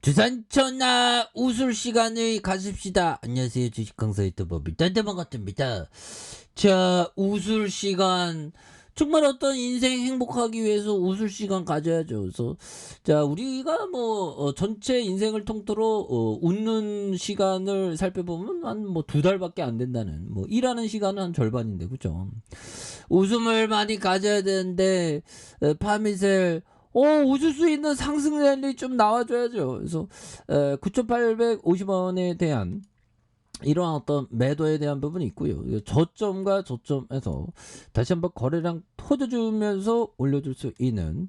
주산천하 웃을 시간을 가집시다. 안녕하세요. 주식 강사 유튜버 밀단대방 같습니다. 자, 웃을 시간. 정말 어떤 인생 행복하기 위해서 웃을 시간 가져야죠. 그래서 자, 우리가 전체 인생을 통틀어 웃는 시간을 살펴보면 한 2달밖에 안 된다는, 일하는 시간은 한 절반인데, 그죠? 웃음을 많이 가져야 되는데 파미셀 웃을 수 있는 상승률이 좀 나와줘야죠. 그래서 9,850원에 대한 이러한 어떤 매도에 대한 부분이 있고요. 저점과 저점에서 다시 한번 거래량 터져주면서 올려줄 수 있는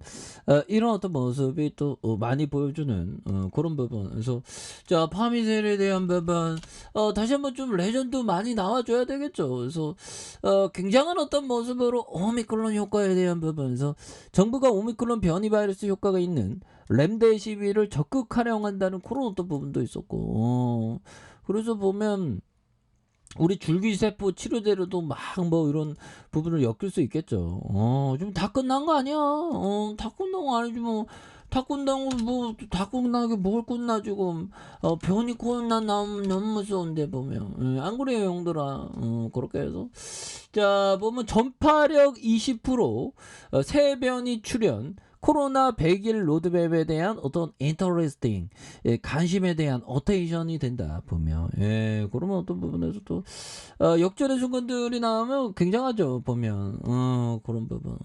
이런 어떤 모습이 또 많이 보여주는 그런 부분. 그래서 자, 파미셀에 대한 부분 다시 한번 좀 레전드 많이 나와줘야 되겠죠. 그래서 굉장한 어떤 모습으로 오미크론 효과에 대한 부분에서 정부가 오미크론 변이 바이러스 효과가 있는 렘데시비를 적극 활용한다는 그런 어떤 부분도 있었고, 그래서 보면 우리 줄기세포 치료제로도 막 이런 부분을 엮일 수 있겠죠. 좀 다 끝난 거 아니야? 다 끝난 거 아니지 뭐. 다 끝나고 다 끝나게 뭘 끝나 지금. 변이 코로나 나오면 너무 무서운데 보면. 안 그래요 형들아. 그렇게 해서 자, 보면 전파력 20%, 새 변이 출현, 코로나 100일 로드맵에 대한 어떤 인터레스팅, 관심에 대한 어테이션이 된다 보면, 그러면 어떤 부분에서 또 역전의 순간들이 나오면 굉장하죠 보면. 그런 부분.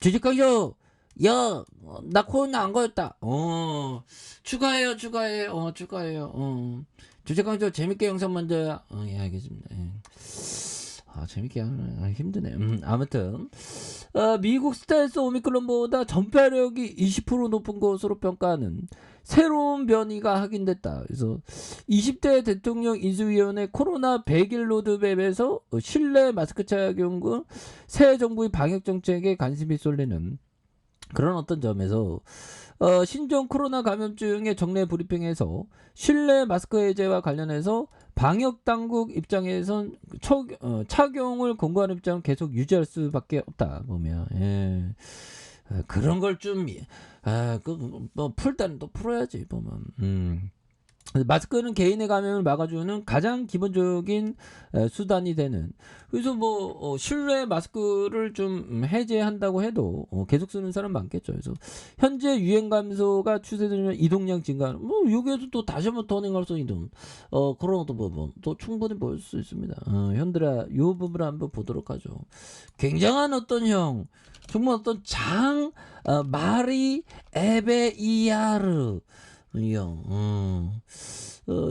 주식강쇼, 야, 나 코로나 안 걸렸다. 추가해요. 주식강쇼 재밌게 영상 만들어요. 예, 알겠습니다. 예. 재밌게 하면 힘드네. 아무튼 미국 스텔스 오미크론보다 전파력이 20% 높은 것으로 평가하는 새로운 변이가 확인됐다. 그래서 20대 대통령 인수위원회 코로나 100일 로드맵에서 실내 마스크 착용과 새 정부의 방역 정책에 관심이 쏠리는 그런 어떤 점에서 신종 코로나 감염증의 정례 브리핑에서 실내 마스크 해제와 관련해서 방역 당국 입장에선 착용을 권고하는 입장을 계속 유지할 수밖에 없다 보면. 그런 걸 좀 풀 때는 또 풀어야지 보면. 마스크는 개인의 감염을 막아주는 가장 기본적인 수단이 되는. 그래서 실내 마스크를 좀 해제한다고 해도 계속 쓰는 사람 많겠죠. 그래서 현재 유행 감소가 추세되면 이동량 증가, 여기에서 또 다시 한번 터닝할 수 있는 그런 어떤 부분 또 충분히 보일 수 있습니다. 현들아, 요 부분을 한번 보도록 하죠. 굉장한 어떤 정말 어떤 마리 에베이아르 이 형,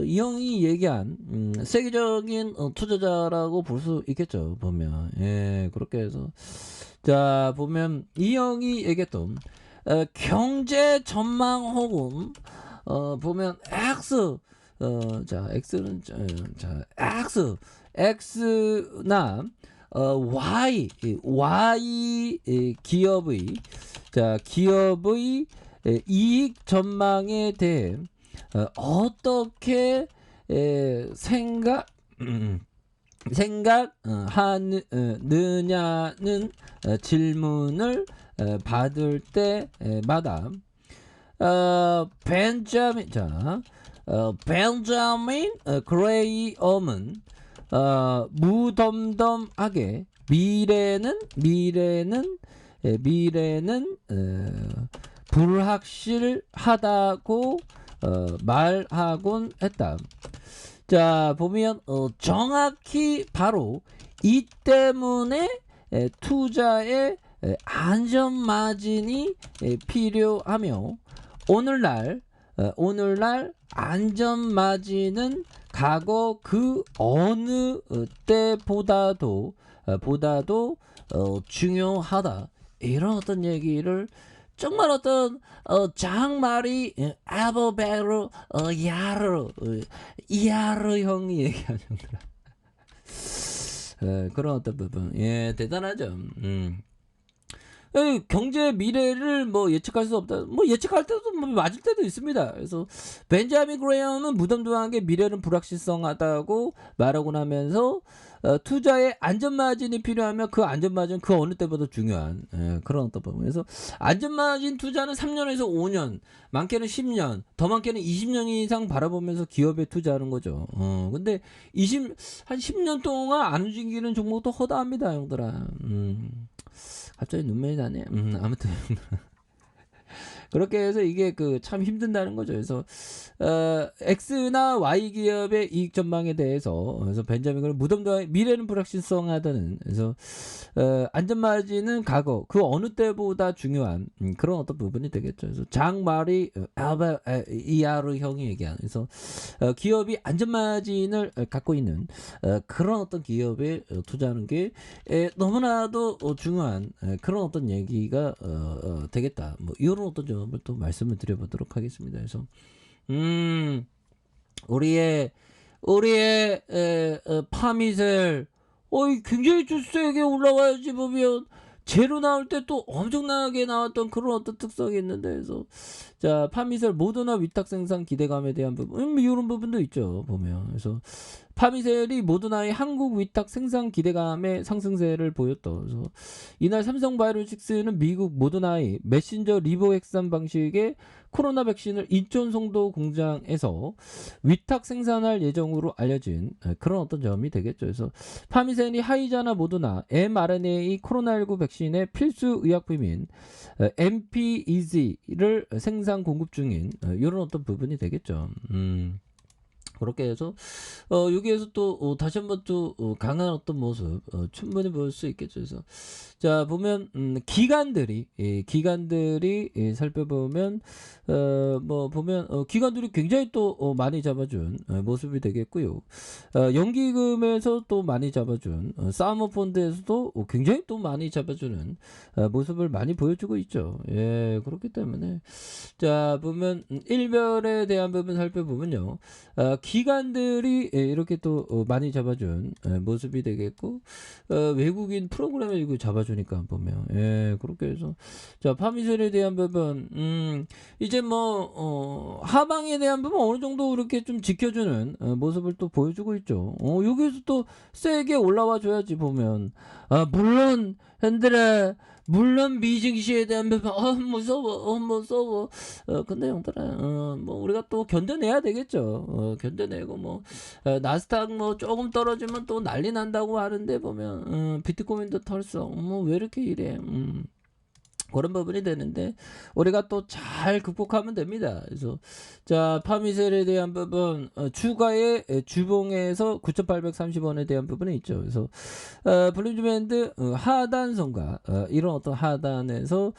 이 형이 얘기한 세계적인 투자자라고 볼 수 있겠죠 보면. 그렇게 해서 자, 보면 이 형이 얘기했던 경제 전망 혹은 보면 X, 자 X는 자 X나 Y 기업의 이익 전망에 대해 어떻게 생각하느냐는 질문을 받을 때마다 벤자민 그레이엄은 무덤덤하게 미래는 불확실하다고 말하곤 했다. 자, 보면 정확히 바로 이 때문에 투자에 안전 마진이 필요하며 오늘날 안전 마진은 과거 그 어느 때보다도 중요하다. 이런 어떤 얘기를 정말 어떤 장마리 아버베르 야르 형이 얘기하는 그런 어떤 부분. 대단하죠. 경제 미래를 예측할 수 없다. 예측할 때도 맞을 때도 있습니다. 그래서 벤자민 그레이엄은 무덤덤하게 미래는 불확실성하다고 말하고 나면서 투자에 안전마진이 필요하면 그 안전마진 그 어느 때보다 중요한 그런 어떤 부분에서 안전마진 투자는 3년에서 5년, 많게는 10년, 더 많게는 20년 이상 바라보면서 기업에 투자하는 거죠. 근데 한 10년 동안 안 움직이는 종목도 허다합니다, 형들아. 갑자기 눈물이 나네. 아무튼 그렇게 해서 이게 그 참 힘든다는 거죠. 그래서 X나 Y 기업의 이익 전망에 대해서 그래서 벤자민은 무덤도 미래는 불확실성하다는 그래서 안전마진은 과거 그 어느 때보다 중요한 그런 어떤 부분이 되겠죠. 그래서 장마리 이하르 형이 얘기한 그래서 기업이 안전마진을 갖고 있는 그런 어떤 기업에 투자하는 게 너무나도 중요한 그런 어떤 얘기가 되겠다. 뭐 이런 어떤 점을 또 말씀을 드려보도록 하겠습니다. 그래서 우리의 파밋을 굉장히 좀 세게 올라와야지 보면 제로 나올 때 또 엄청나게 나왔던 그런 어떤 특성이 있는데 그래서 자 파밋을 모더나 위탁 생산 기대감에 대한 부분 이런 부분도 있죠 보면 그래서 파미셀이 모더나의 한국 위탁 생산 기대감의 상승세를 보였다. 그래서 이날 삼성바이오로직스는 미국 모더나의 메신저 리보핵산 방식의 코로나 백신을 인천 송도 공장에서 위탁 생산할 예정으로 알려진 그런 어떤 점이 되겠죠. 그래서 파미셀이 하이자나 모더나 mRNA 코로나19 백신의 필수 의약품인 MPEZ를 생산 공급 중인 이런 어떤 부분이 되겠죠. 그렇게 해서 여기에서 또 다시 한번 또 강한 어떤 모습 충분히 볼 수 있겠죠. 그래서 자 보면 기관들이 살펴보면 뭐 보면 기관들이 굉장히 또 많이 잡아준 모습이 되겠고요. 연기금에서 또 많이 잡아준 사모펀드에서도 굉장히 또 많이 잡아주는 모습을 많이 보여주고 있죠. 예, 그렇기 때문에 자 보면 일별에 대한 부분 살펴보면요. 기관들이 이렇게 또 많이 잡아준 모습이 되겠고 외국인 프로그램을 이거 잡아주니까 보면 예 그렇게 해서 자 파미셀에 대한 부분 이제 뭐 하방에 대한 부분 어느 정도 이렇게 좀 지켜주는 모습을 또 보여주고 있죠. 여기서 또 세게 올라와 줘야지 보면 물론 현들아 물론 미증시에 대한 부분 무서워 근데 형들아 뭐 우리가 또 견뎌내야 되겠죠. 견뎌내고 뭐 나스닥 뭐 조금 떨어지면 또 난리 난다고 하는데 보면 비트코인도 털썩 뭐 왜 이렇게 이래 그런 부분이 되는데 우리가 또 잘 극복하면 됩니다. 그래서 자 파미셀에 대한 부분 추가의 주봉에서 9,830원에 대한 부분이 있죠. 그래서 블룸즈밴드 하단선과 이런 어떤 하단에서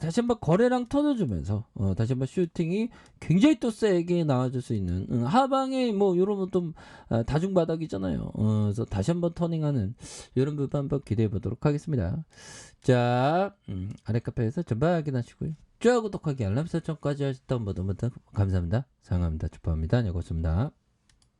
다시 한번 거래량 터져주면서 다시 한번 슈팅이 굉장히 또 세게 나와줄 수 있는 하방에 뭐 이런 어떤 다중바닥이잖아요. 그래서 다시 한번 터닝하는 이런 부분 한번 기대해 보도록 하겠습니다. 자, 아래 카페에서 전방 확인하시고요. 좋아요, 구독하기, 알람 설정까지 하셨던 분들 감사합니다. 사랑합니다. 축복합니다. 안녕히 계십니다.